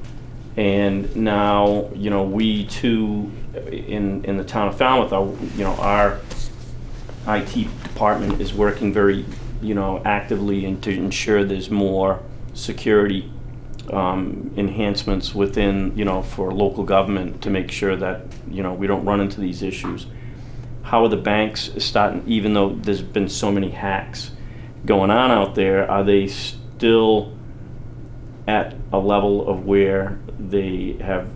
Speaker 1: And now, we too, in the town of Falmouth, our IT department is working very, actively to ensure there's more security enhancements within, for local government to make sure that, we don't run into these issues. How are the banks starting, even though there's been so many hacks going on out there, are they still at a level of where they have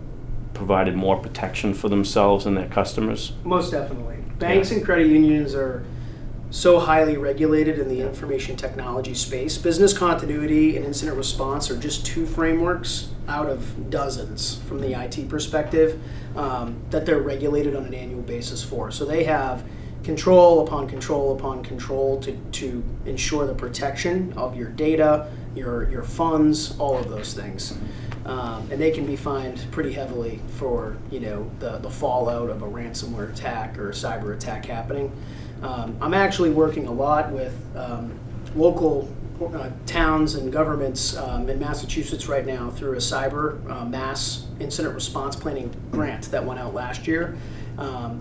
Speaker 1: provided more protection for themselves and their customers?
Speaker 2: Most definitely. Banks and credit unions are so highly regulated in the information technology space. Business continuity and incident response are just two frameworks out of dozens from the IT perspective that they're regulated on an annual basis for. So they have control upon control upon control to ensure the protection of your data, your funds, all of those things. And they can be fined pretty heavily for the fallout of a ransomware attack or a cyber attack happening. I'm actually working a lot with local towns and governments in Massachusetts right now through a cyber mass incident response planning grant that went out last year.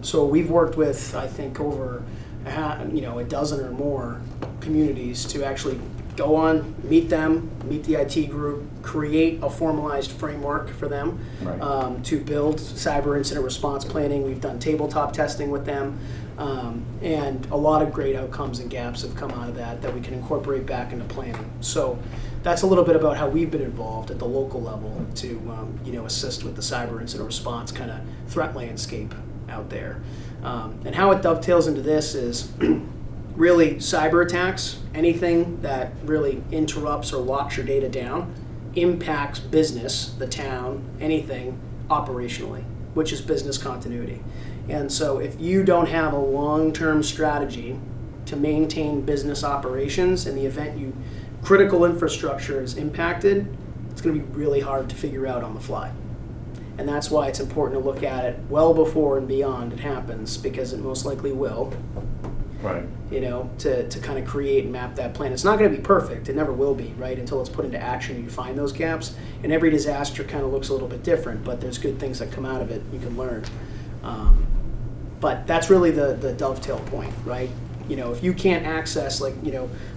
Speaker 2: So we've worked with, I think, over a dozen or more communities to actually go on, meet them, meet the IT group, create a formalized framework for them to build cyber incident response planning. We've done tabletop testing with them, and a lot of great outcomes and gaps have come out of that we can incorporate back into planning. So that's a little bit about how we've been involved at the local level to assist with the cyber incident response kind of threat landscape out there. And how it dovetails into this is really cyber attacks, anything that really interrupts or locks your data down, impacts business, the town, anything operationally, which is business continuity. And so if you don't have a long-term strategy to maintain business operations in the event critical infrastructure is impacted, it's going to be really hard to figure out on the fly. And that's why it's important to look at it well before and beyond it happens, because it most likely will.
Speaker 1: Right.
Speaker 2: To kind of create and map that plan. It's not going to be perfect. It never will be, right, until it's put into action and you find those gaps. And every disaster kind of looks a little bit different, but there's good things that come out of it you can learn. But that's really the dovetail point, right? If you can't access,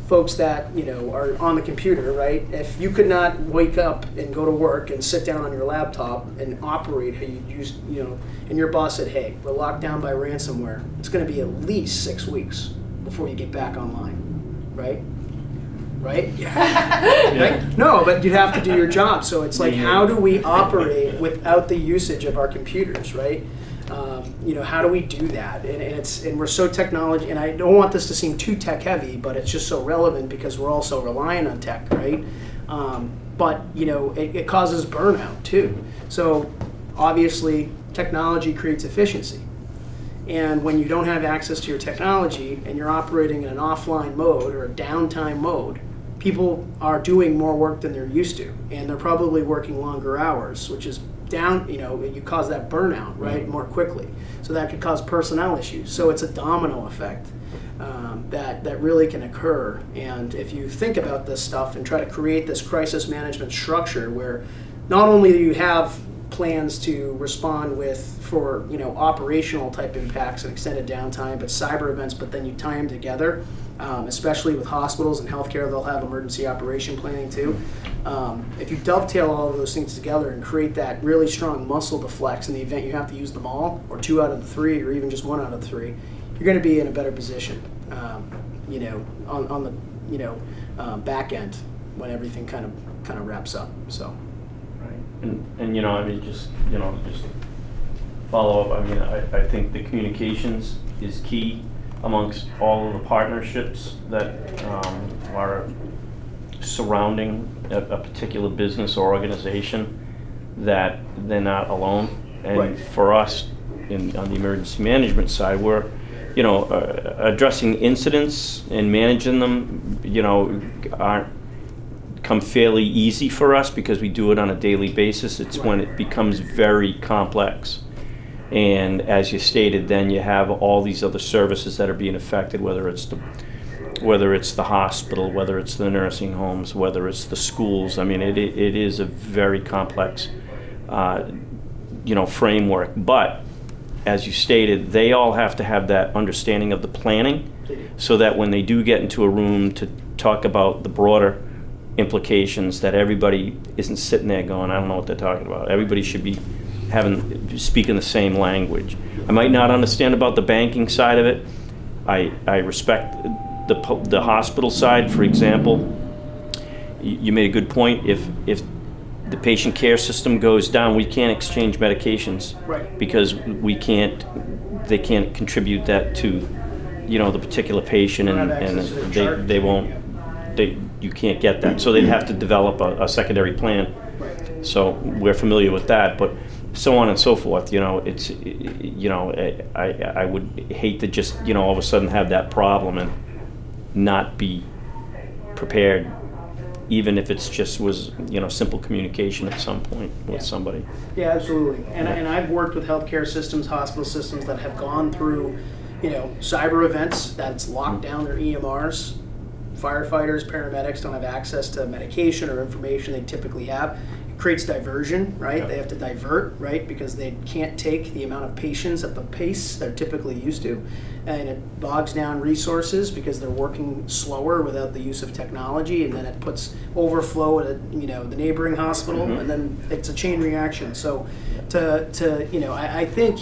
Speaker 2: folks that, are on the computer, right? If you could not wake up and go to work and sit down on your laptop and operate how you used, and your boss said, hey, we're locked down by ransomware, it's going to be at least 6 weeks before you get back online, right? Right? Yeah. Right? No, but you have to do your job. So it's like, how do we operate without the usage of our computers, right? How do we do that? And we're so technology, and I don't want this to seem too tech heavy, but it's just so relevant because we're all so reliant on tech, right? But it causes burnout too. So obviously technology creates efficiency. And when you don't have access to your technology and you're operating in an offline mode or a downtime mode, people are doing more work than they're used to, and they're probably working longer hours, which is down, you cause that burnout, right, more quickly. So that could cause personnel issues. So it's a domino effect that really can occur. And if you think about this stuff and try to create this crisis management structure where not only do you have plans to respond for operational type impacts and extended downtime, but cyber events, but then you tie them together, especially with hospitals and healthcare, they'll have emergency operation planning too. If you dovetail all of those things together and create that really strong muscle to flex in the event you have to use them all, or 2 out of the 3, or even just 1 out of the 3, you're going to be in a better position, on the back end when everything kind of wraps up. So.
Speaker 1: And just follow up. I think the communications is key amongst all of the partnerships that are surrounding a particular business or organization, that they're not alone. And for us, on the emergency management side, we're addressing incidents and managing them, come fairly easy for us because we do it on a daily basis. It's when it becomes very complex. And as you stated, then you have all these other services that are being affected, whether it's the hospital, whether it's the nursing homes, whether it's the schools. It is a very complex, framework. But as you stated, they all have to have that understanding of the planning, so that when they do get into a room to talk about the broader implications, that everybody isn't sitting there going, I don't know what they're talking about. Everybody should be speaking the same language. I might not understand about the banking side of it. I respect the hospital side, for example. You made a good point. If the patient care system goes down, we can't exchange medications, because they can't contribute that to the particular patient, and they won't. You can't get that. So they'd have to develop a secondary plan. So we're familiar with that, but so on and so forth. It's I would hate to just all of a sudden have that problem and not be prepared, even if it's just was simple communication at some point with somebody.
Speaker 2: Yeah, absolutely. And I've worked with healthcare systems, hospital systems that have gone through cyber events that's locked down their EMRs. firefighters, paramedics don't have access to medication or information they typically have. It creates diversion, right? They have to divert, right? Because they can't take the amount of patients at the pace they're typically used to. And it bogs down resources because they're working slower without the use of technology, and then it puts overflow at the neighboring hospital, and then it's a chain reaction. So I think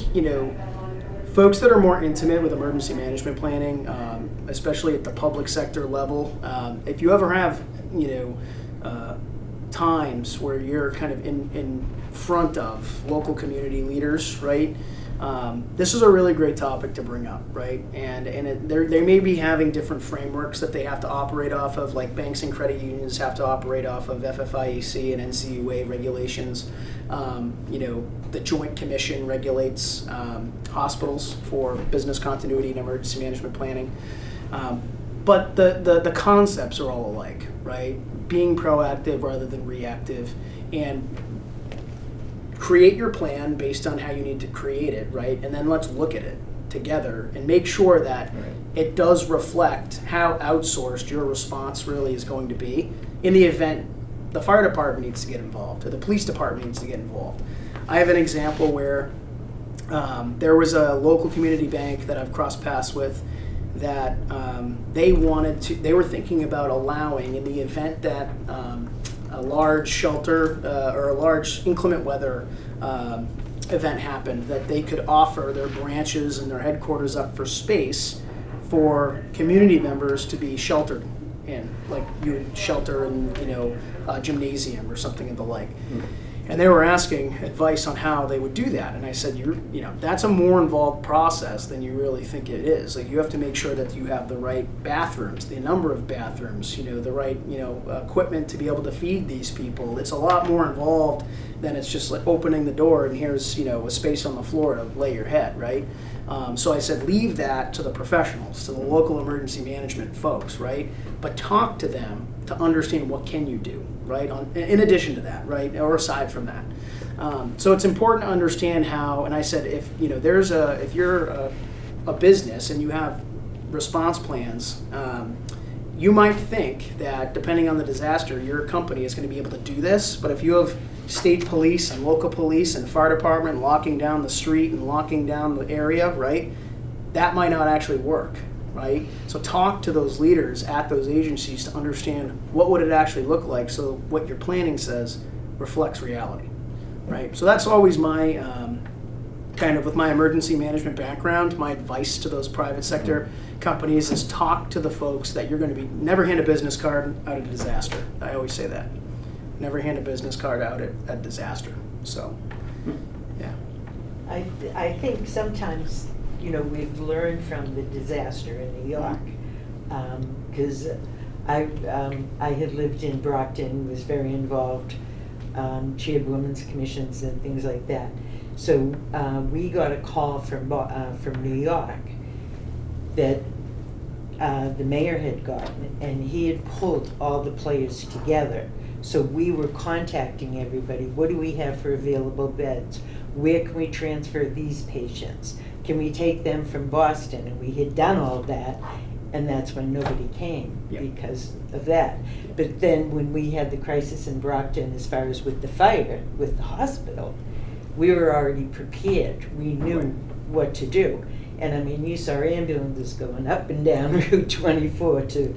Speaker 2: folks that are more intimate with emergency management planning, especially at the public sector level, if you ever have times where you're kind of in front of local community leaders, right? This is a really great topic to bring up, right? And they may be having different frameworks that they have to operate off of, like banks and credit unions have to operate off of FFIEC and NCUA regulations. The Joint Commission regulates hospitals for business continuity and emergency management planning. But the concepts are all alike, right? Being proactive rather than reactive, and create your plan based on how you need to create it, right? And then let's look at it together and make sure that it does reflect how outsourced your response really is going to be in the event the fire department needs to get involved or the police department needs to get involved. I have an example where there was a local community bank that I've crossed paths with that they were thinking about allowing, in the event that a large shelter or a large inclement weather event happened, that they could offer their branches and their headquarters up for space for community members to be sheltered in, like you would shelter in a gymnasium or something of the like. And they were asking advice on how they would do that. And I said, that's a more involved process than you really think it is. Like, you have to make sure that you have the right bathrooms, the number of bathrooms, the right, equipment to be able to feed these people. It's a lot more involved than it's just like opening the door and here's, a space on the floor to lay your head, right? So I said, leave that to the professionals, to the local emergency management folks, right? But talk to them to understand what can you do, right? In addition to that, right? Or aside from that. So it's important to understand how, and I said, if you're a business and you have response plans, you might think that depending on the disaster, your company is going to be able to do this. But if you have state police and local police and fire department locking down the street and locking down the area, right? That might not actually work, right? So talk to those leaders at those agencies to understand what would it actually look like, so what your planning says reflects reality, right? So that's always my kind of, with my emergency management background, my advice to those private sector companies is talk to the folks that you're going to be, never hand a business card out at a disaster. I always say that. Never hand a business card out at disaster. So, yeah.
Speaker 6: I think sometimes, we've learned from the disaster in New York, because I had lived in Brockton, was very involved, chaired women's commissions and things like that. So we got a call from New York that the mayor had gotten, and he had pulled all the players together. So we were contacting everybody. What do we have for available beds? Where can we transfer these patients? Can we take them from Boston? And we had done all that, and that's when nobody came because of that. But then when we had the crisis in Brockton, as far as with the fire, with the hospital, we were already prepared. We knew what to do. And I mean, you saw ambulances going up and down Route 24 to,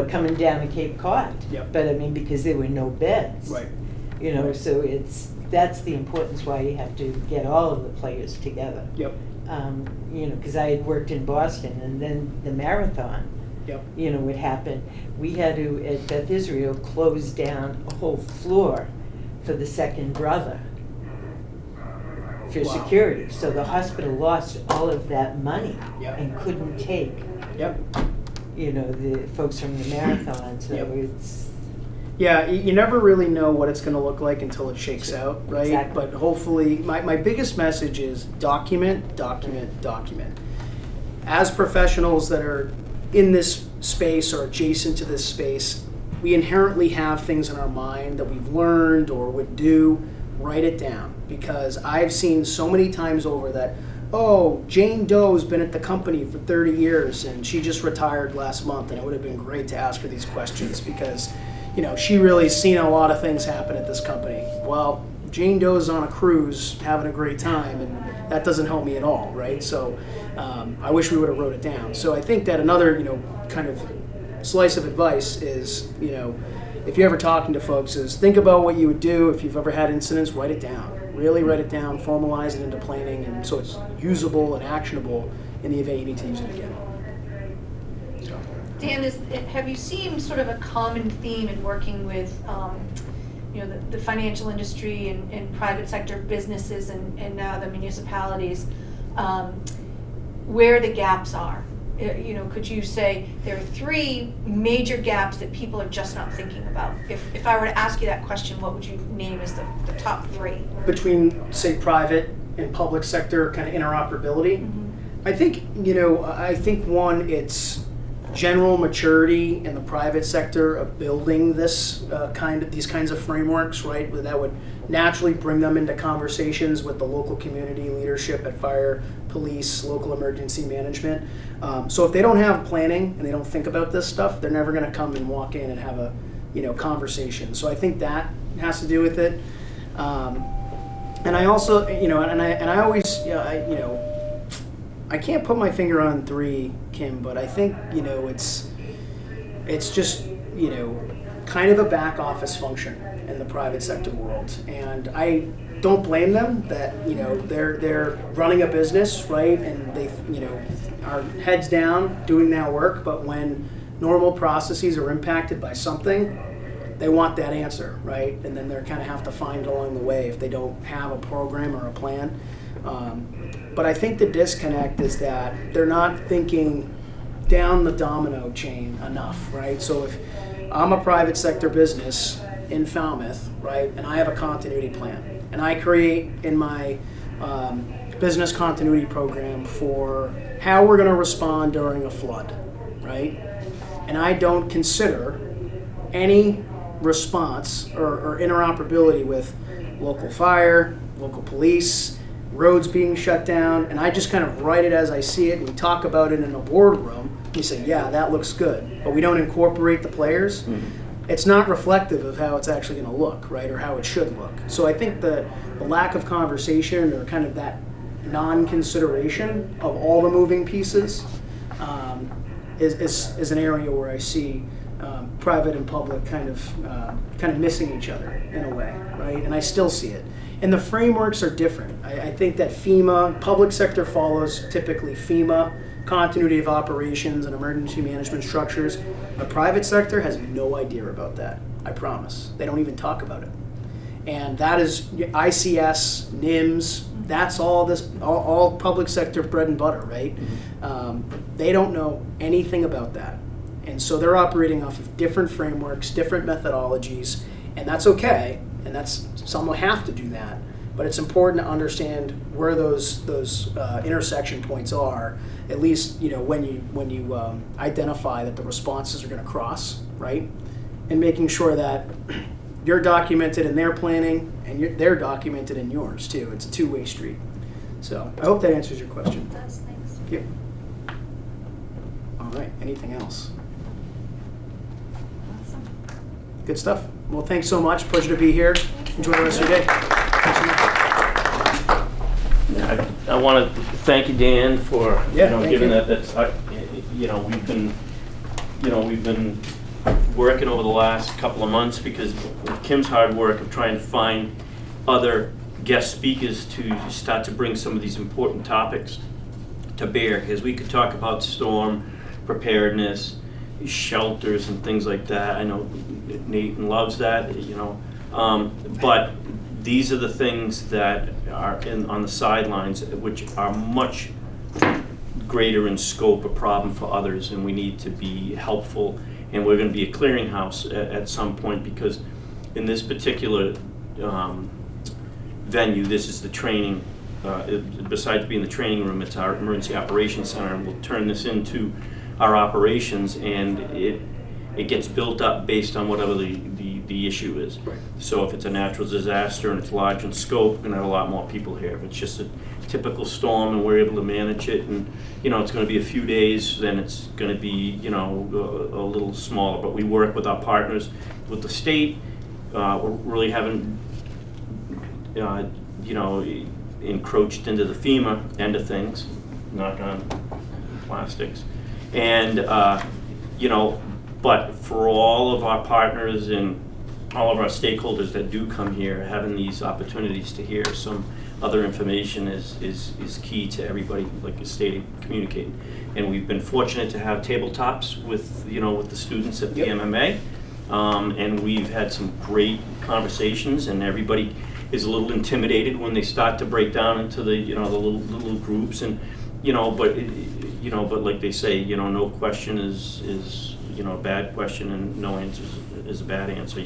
Speaker 6: coming down to Cape Cod.
Speaker 2: Yep.
Speaker 6: But I mean, because there were no beds.
Speaker 2: Right.
Speaker 6: So that's the importance why you have to get all of the players together.
Speaker 2: Yep.
Speaker 6: Because I had worked in Boston, and then the marathon, would happen. We had to, at Beth Israel, close down a whole floor for the second brother for security. So the hospital lost all of that money and couldn't take, the folks from the marathon. So it's...
Speaker 2: Yeah, you never really know what it's going to look like until it shakes out, right?
Speaker 6: Exactly.
Speaker 2: But hopefully, my biggest message is document, document, document. As professionals that are in this space or adjacent to this space, we inherently have things in our mind that we've learned or would do. Write it down, because I've seen so many times over that oh, Jane Doe's been at the company for 30 years and she just retired last month, and it would have been great to ask her these questions because, you know, she really's seen a lot of things happen at this company. Well, Jane Doe's on a cruise having a great time, and that doesn't help me at all, right? So I wish we would have wrote it down. So I think that another, you know, kind of slice of advice is, you know, if you're ever talking to folks, is think about what you would do if you've ever had incidents, write it down. Really write it down, formalize it into planning, and so it's usable and actionable in the event you need to use it again. So.
Speaker 4: Dan, have you seen sort of a common theme in working with you know, the financial industry and private sector businesses and now the municipalities, where the gaps are? You know, could you say there are 3 major gaps that people are just not thinking about? If I were to ask you that question, what would you name as the top 3?
Speaker 2: Between, say, private and public sector kind of interoperability, I think, you know, I think one, it's general maturity in the private sector of building this these kinds of frameworks, right? That would naturally bring them into conversations with the local community leadership at fire, police, local emergency management. So if they don't have planning and they don't think about this stuff, they're never going to come and walk in and have a, you know, conversation. So I think that has to do with it. And I also, you know, and I always, you know, I can't put my finger on 3, Kim, but I think, you know, it's just, you know, kind of a back office function in the private sector world. And I don't blame them that, you know, they're running a business, right? And they, you know, are heads down doing that work, but when normal processes are impacted by something, they want that answer, right? And then they're kind of have to find along the way if they don't have a program or a plan. But I think the disconnect is that they're not thinking down the domino chain enough, right? So if I'm a private sector business in Falmouth, right, and I have a continuity plan, and I create in my business continuity program for how we're going to respond during a flood, right? And I don't consider any response or interoperability with local fire, local police, roads being shut down, and I just kind of write it as I see it, and we talk about it in a boardroom. We say, yeah, that looks good, but we don't incorporate the players. It's not reflective of how it's actually going to look, right, or how it should look. So I think the lack of conversation or kind of that non-consideration of all the moving pieces is an area where I see private and public kind of missing each other in a way, right? And I still see it. And the frameworks are different. I think that FEMA, public sector follows typically FEMA, continuity of operations and emergency management structures. The private sector has no idea about that, I promise. They don't even talk about it. And that is ICS, NIMS, that's all public sector bread and butter, right? They don't know anything about that. And so they're operating off of different frameworks, different methodologies, and that's okay. And that's, some will have to do that, but it's important to understand where those intersection points are. At least, you know, when you identify that the responses are going to cross, right, and making sure that you're documented in their planning and they're documented in yours too. It's a two-way street. So I hope that answers your question.
Speaker 4: It does, thanks.
Speaker 2: Thank you. All right. Anything else?
Speaker 4: Awesome.
Speaker 2: Good stuff. Well, thanks so much. Pleasure to be here. Enjoy the rest of your day. Thanks so much.
Speaker 1: I want to thank you, Dan, for giving
Speaker 2: you.
Speaker 1: that. That's we've been working over the last couple of months because of Kim's hard work of trying to find other guest speakers to start to bring some of these important topics to bear. Because we could talk about storm preparedness, shelters, and things like that. I know Nathan loves that, but these are the things that are on the sidelines, which are much greater in scope, a problem for others, and we need to be helpful. And we're going to be a clearinghouse at some point, because in this particular venue, this is the training. Besides being the training room, it's our emergency operations center, and we'll turn this into our operations, and it gets built up based on whatever the issue is. Right. So if it's a natural disaster and it's large in scope, we're going to have a lot more people here. If it's just a typical storm, and we're able to manage it. And it's going to be a few days, then it's going to be a little smaller. But we work with our partners, with the state. We really haven't encroached into the FEMA end of things, knock on plastics, and but for all of our partners and all of our stakeholders that do come here, having these opportunities to hear some other information is key to everybody, like you stated, communicating. And we've been fortunate to have tabletops with the students at the MMA, and we've had some great conversations, and everybody is a little intimidated when they start to break down into the the little groups, and but like they say, no question is a bad question, and no answer is a bad answer.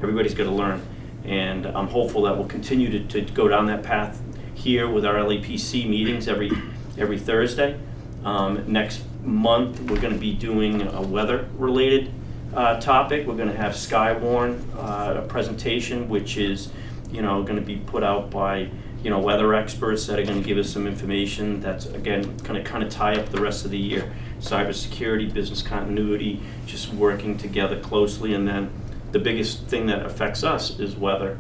Speaker 1: Everybody's got to learn, and I'm hopeful that we'll continue to go down that path here with our LAPC meetings every Thursday. Next month we're going to be doing a weather-related topic. We're going to have Skywarn, a presentation, which is going to be put out by weather experts that are going to give us some information that's, again, going to kind of tie up the rest of the year. Cybersecurity, business continuity, just working together closely. And then the biggest thing that affects us is weather,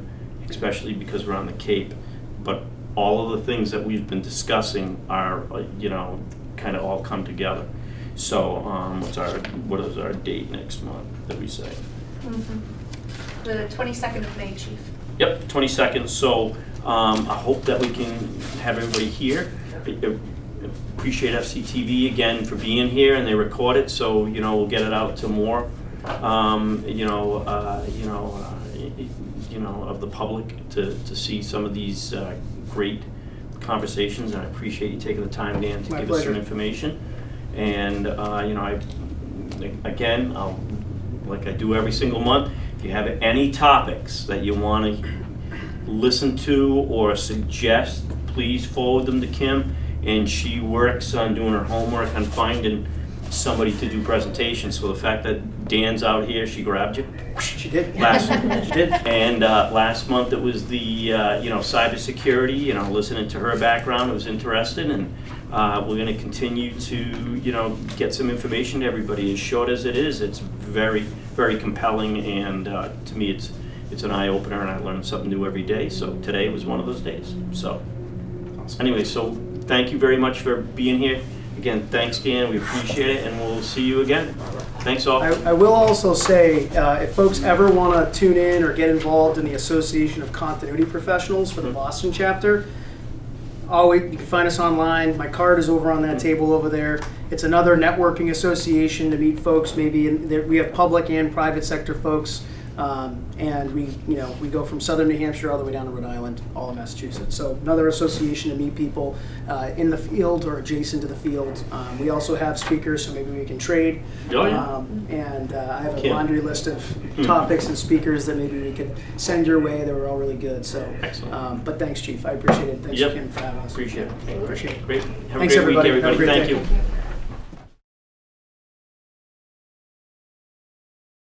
Speaker 1: especially because we're on the Cape. But all of the things that we've been discussing are, kind of all come together. So what is our date next month that we say?
Speaker 4: Mm-hmm. The 22nd of May, Chief.
Speaker 1: Yep, 22nd. So I hope that we can have everybody here. I appreciate FCTV again for being here, and they record it, so we'll get it out to more of the public to see some of these great conversations. And I appreciate you taking the time, Dan, to give us some information. And again, like I do every single month, if you have any topics that you want to listen to or suggest, please forward them to Kim, and she works on doing her homework on finding somebody to do presentations. So the fact that Dan's out here, she grabbed you.
Speaker 2: She did.
Speaker 1: She did. And last month it was the cybersecurity. Listening to her background, I was interested, and we're going to continue to get some information to everybody. As short as it is, it's very, very compelling, and to me, it's an eye opener, and I learn something new every day. So today was one of those days. So anyway, so thank you very much for being here. Again, thanks, Dan. We appreciate it, and we'll see you again. Thanks, all.
Speaker 2: I will also say, if folks ever want to tune in or get involved in the Association of Continuity Professionals for the Boston chapter, you can find us online. My card is over on that table over there. It's another networking association to meet folks. We have public and private sector folks. And we go from southern New Hampshire all the way down to Rhode Island, all of Massachusetts. So another association to meet people in the field or adjacent to the field. We also have speakers, so maybe we can trade.
Speaker 1: Oh, yeah.
Speaker 2: And I have a laundry list of topics and speakers that maybe we could send your way. They were all really good. So,
Speaker 1: excellent.
Speaker 2: But thanks, Chief. I appreciate it. Thanks, Kim, for having us.
Speaker 1: Appreciate it.
Speaker 2: Appreciate it.
Speaker 1: Great. Have
Speaker 2: Thanks,
Speaker 1: a great
Speaker 2: everybody.
Speaker 1: week, everybody.
Speaker 2: Have a great
Speaker 1: Thank
Speaker 2: day.
Speaker 1: you.